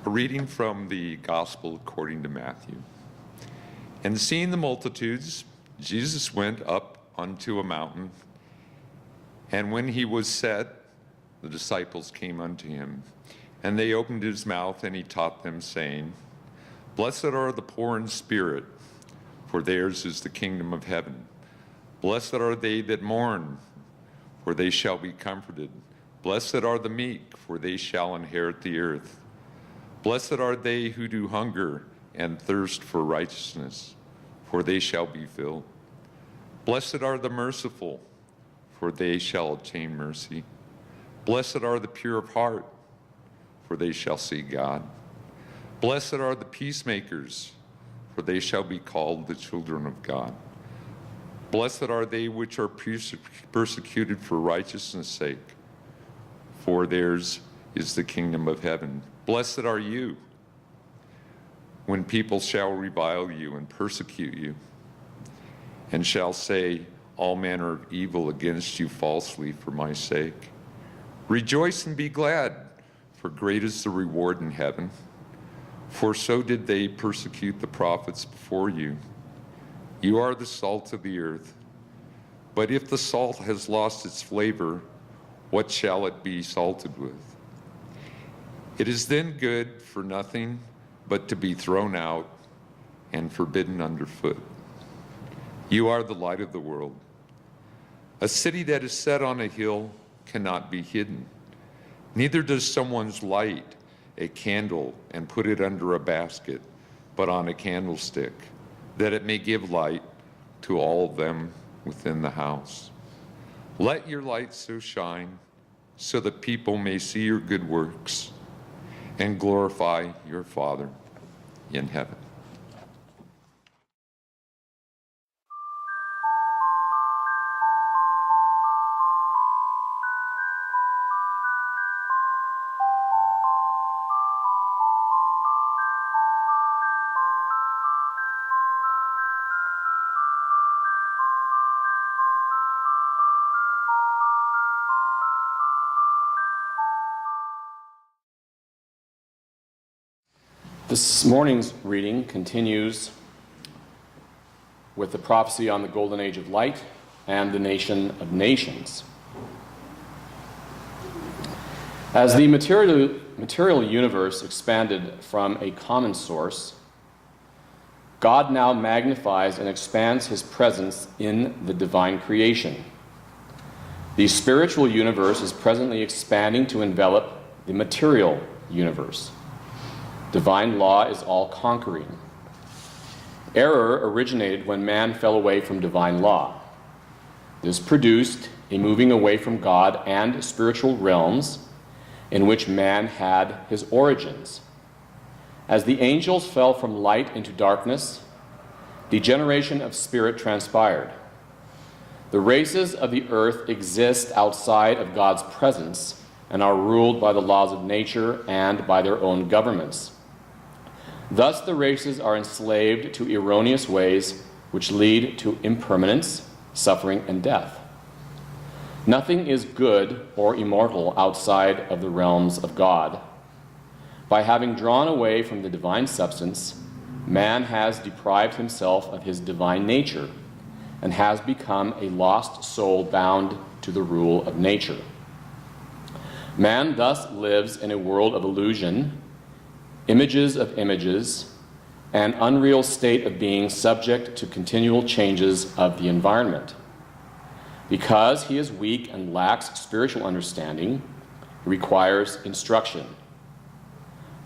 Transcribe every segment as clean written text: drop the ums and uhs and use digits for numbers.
A reading from the Gospel according to Matthew. And seeing the multitudes, Jesus went up unto a mountain, and when he was set, the disciples came unto him, and they opened his mouth, and he taught them, saying, Blessed are the poor in spirit, for theirs is the kingdom of heaven. Blessed are they that mourn, for they shall be comforted. Blessed are the meek, for they shall inherit the earth. Blessed are they who do hunger and thirst for righteousness, for they shall be filled. Blessed are the merciful, for they shall obtain mercy. Blessed are the pure of heart, for they shall see God. Blessed are the peacemakers, for they shall be called the children of God. Blessed are they which are persecuted for righteousness' sake, for theirs is the kingdom of heaven. Blessed are you when people shall revile you and persecute you, and shall say all manner of evil against you falsely for my sake. Rejoice and be glad, for great is the reward in heaven. For so did they persecute the prophets before you. You are the salt of the earth. But if the salt has lost its flavor, what shall it be salted with? It is then good for nothing but to be thrown out and forbidden underfoot. You are the light of the world. A city that is set on a hill cannot be hidden. Neither does someone's light a candle and put it under a basket, but on a candlestick, that it may give light to all of them within the house. Let your light so shine, so that people may see your good works and glorify your Father in heaven. This morning's reading continues with the prophecy on the golden age of light and the nation of nations. As the material universe expanded from a common source, God now magnifies and expands his presence in the divine creation. The spiritual universe is presently expanding to envelop the material universe. Divine law is all-conquering. Error originated when man fell away from divine law. This produced a moving away from God and spiritual realms in which man had his origins. As the angels fell from light into darkness, degeneration of spirit transpired. The races of the earth exist outside of God's presence and are ruled by the laws of nature and by their own governments. Thus the races are enslaved to erroneous ways which lead to impermanence, suffering, and death. Nothing is good or immortal outside of the realms of God. By having drawn away from the divine substance, man has deprived himself of his divine nature and has become a lost soul bound to the rule of nature. Man thus lives in a world of illusion, images of images, an unreal state of being subject to continual changes of the environment. Because he is weak and lacks spiritual understanding, he requires instruction.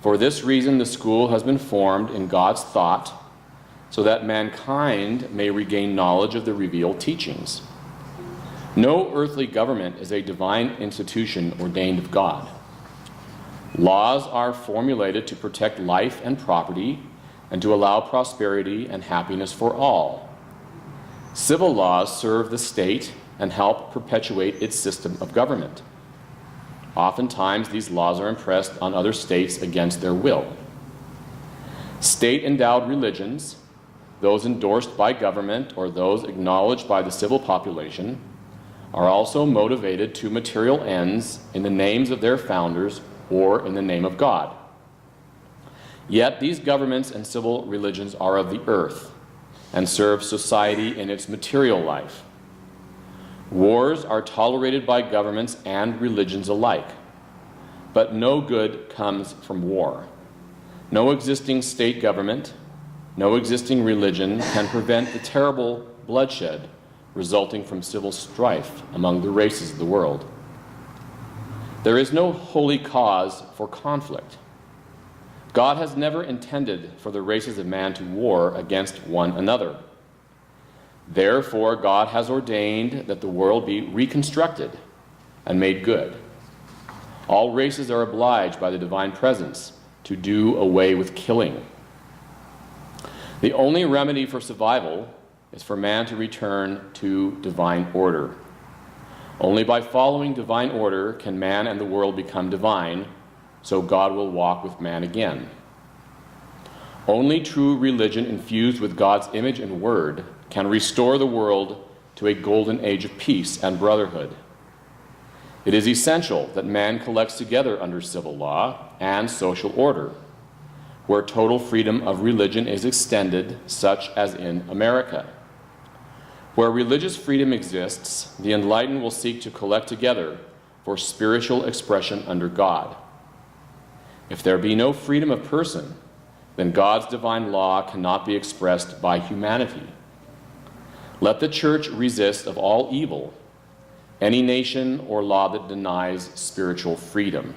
For this reason, the school has been formed in God's thought so that mankind may regain knowledge of the revealed teachings. No earthly government is a divine institution ordained of God. Laws are formulated to protect life and property and to allow prosperity and happiness for all. Civil laws serve the state and help perpetuate its system of government. Oftentimes, these laws are impressed on other states against their will. State-endowed religions, those endorsed by government or those acknowledged by the civil population, are also motivated to material ends in the names of their founders or in the name of God. Yet these governments and civil religions are of the earth and serve society in its material life. Wars are tolerated by governments and religions alike, but no good comes from war. No existing state government, no existing religion can prevent the terrible bloodshed resulting from civil strife among the races of the world. There is no holy cause for conflict. God has never intended for the races of man to war against one another. Therefore, God has ordained that the world be reconstructed and made good. All races are obliged by the divine presence to do away with killing. The only remedy for survival is for man to return to divine order. Only by following divine order can man and the world become divine, so God will walk with man again. Only true religion infused with God's image and word can restore the world to a golden age of peace and brotherhood. It is essential that man collects together under civil law and social order, where total freedom of religion is extended, such as in America. Where religious freedom exists, the enlightened will seek to collect together for spiritual expression under God. If there be no freedom of person, then God's divine law cannot be expressed by humanity. Let the church resist of all evil any nation or law that denies spiritual freedom.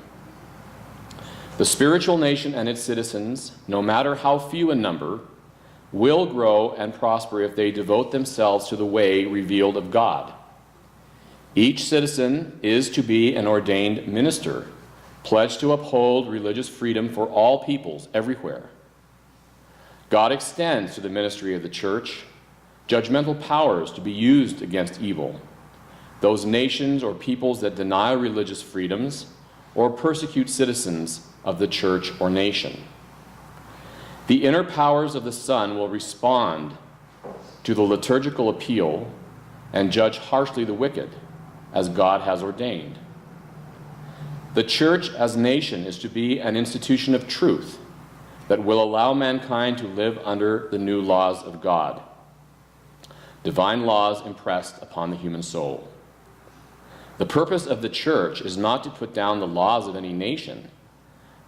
The spiritual nation and its citizens, no matter how few in number, will grow and prosper if they devote themselves to the way revealed of God. Each citizen is to be an ordained minister, pledged to uphold religious freedom for all peoples everywhere. God extends to the ministry of the church judgmental powers to be used against evil, those nations or peoples that deny religious freedoms or persecute citizens of the church or nation. The inner powers of the Son will respond to the liturgical appeal and judge harshly the wicked, as God has ordained. The church as nation is to be an institution of truth that will allow mankind to live under the new laws of God, divine laws impressed upon the human soul. The purpose of the church is not to put down the laws of any nation,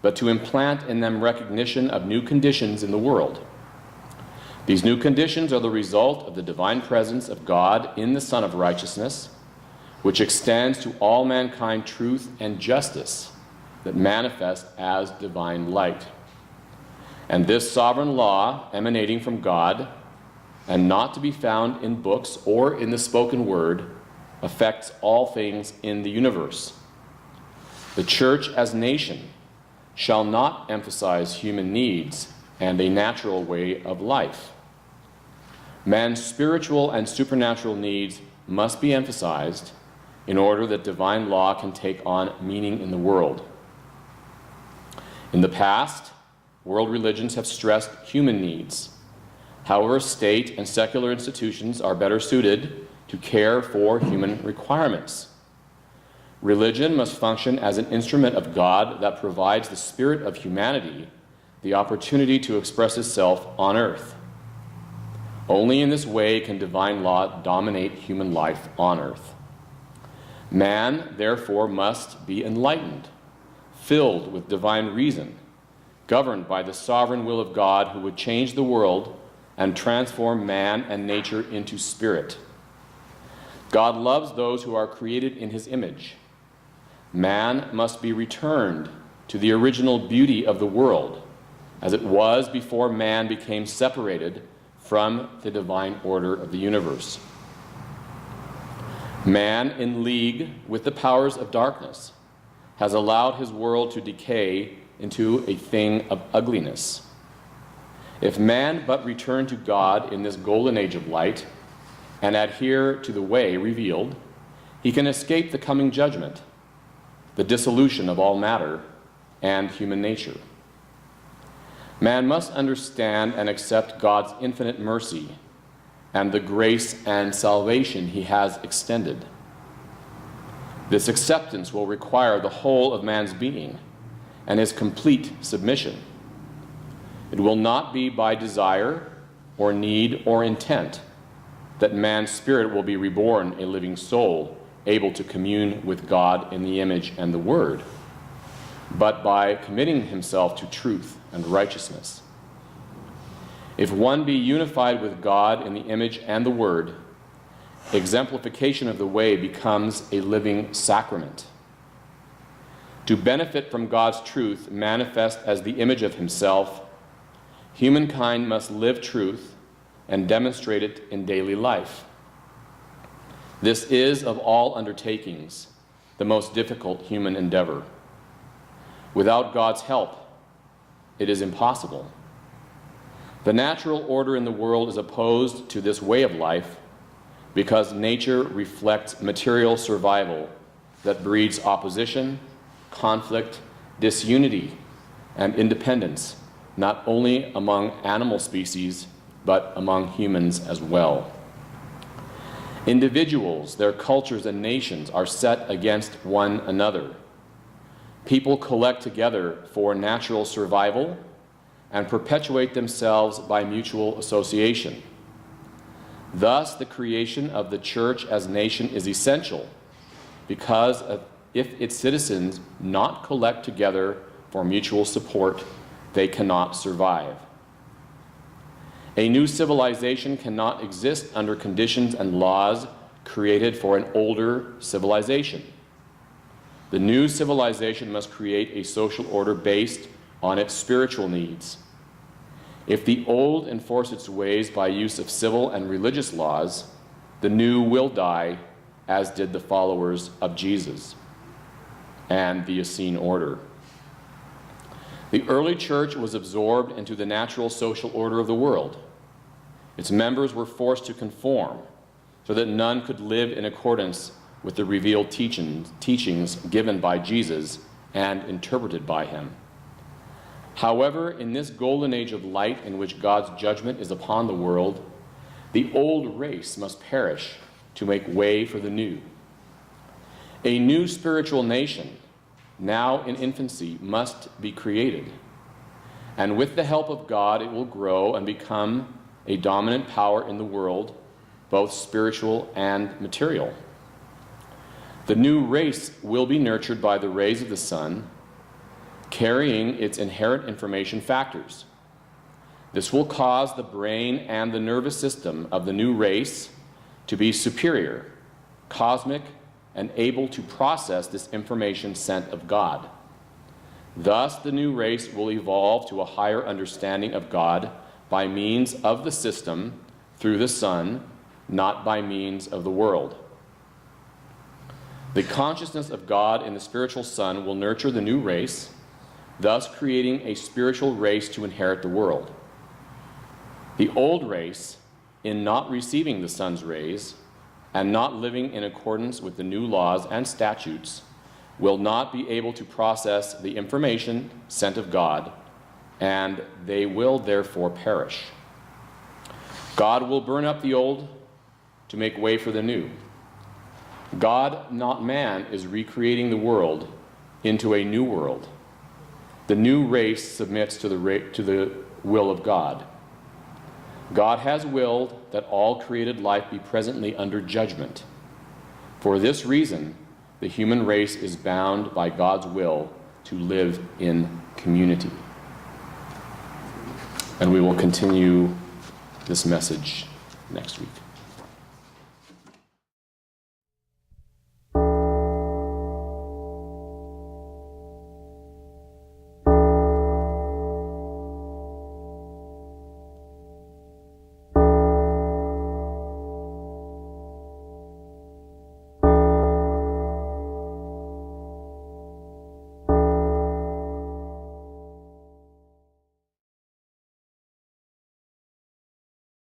but to implant in them recognition of new conditions in the world. These new conditions are the result of the divine presence of God in the Son of Righteousness, which extends to all mankind truth and justice that manifest as divine light. And this sovereign law, emanating from God, and not to be found in books or in the spoken word, affects all things in the universe. The church as nation shall not emphasize human needs and a natural way of life. Man's spiritual and supernatural needs must be emphasized in order that divine law can take on meaning in the world. In the past, world religions have stressed human needs. However, state and secular institutions are better suited to care for human requirements. Religion must function as an instrument of God that provides the spirit of humanity the opportunity to express itself on earth. Only in this way can divine law dominate human life on earth. Man, therefore, must be enlightened, filled with divine reason, governed by the sovereign will of God who would change the world and transform man and nature into spirit. God loves those who are created in his image. Man must be returned to the original beauty of the world, as it was before man became separated from the divine order of the universe. Man, in league with the powers of darkness, has allowed his world to decay into a thing of ugliness. If man but return to God in this golden age of light and adhere to the way revealed, he can escape the coming judgment, the dissolution of all matter and human nature. Man must understand and accept God's infinite mercy and the grace and salvation he has extended. This acceptance will require the whole of man's being and his complete submission. It will not be by desire or need or intent that man's spirit will be reborn a living soul, able to commune with God in the image and the word, but by committing himself to truth and righteousness. If one be unified with God in the image and the word, exemplification of the way becomes a living sacrament. To benefit from God's truth manifest as the image of himself, humankind must live truth and demonstrate it in daily life. This is, of all undertakings, the most difficult human endeavor. Without God's help, it is impossible. The natural order in the world is opposed to this way of life because nature reflects material survival that breeds opposition, conflict, disunity, and independence, not only among animal species, but among humans as well. Individuals, their cultures, and nations are set against one another. People collect together for natural survival and perpetuate themselves by mutual association. Thus, the creation of the church as nation is essential because if its citizens not collect together for mutual support, they cannot survive. A new civilization cannot exist under conditions and laws created for an older civilization. The new civilization must create a social order based on its spiritual needs. If the old enforce its ways by use of civil and religious laws, the new will die, as did the followers of Jesus and the Essene order. The early church was absorbed into the natural social order of the world. Its members were forced to conform so that none could live in accordance with the revealed teachings given by Jesus and interpreted by him. However, in this golden age of light in which God's judgment is upon the world, the old race must perish to make way for the new. A new spiritual nation, now in infancy, must be created. And with the help of God, it will grow and become a dominant power in the world, both spiritual and material. The new race will be nurtured by the rays of the sun, carrying its inherent information factors. This will cause the brain and the nervous system of the new race to be superior, cosmic, and able to process this information sent of God. Thus, the new race will evolve to a higher understanding of God by means of the system through the sun, not by means of the world. The consciousness of God in the spiritual sun will nurture the new race, thus creating a spiritual race to inherit the world. The old race, in not receiving the sun's rays and not living in accordance with the new laws and statutes, will not be able to process the information sent of God, and they will therefore perish. God will burn up the old to make way for the new. God, not man, is recreating the world into a new world. The new race submits to the will of God. God has willed that all created life be presently under judgment. For this reason, the human race is bound by God's will to live in community. And we will continue this message next week.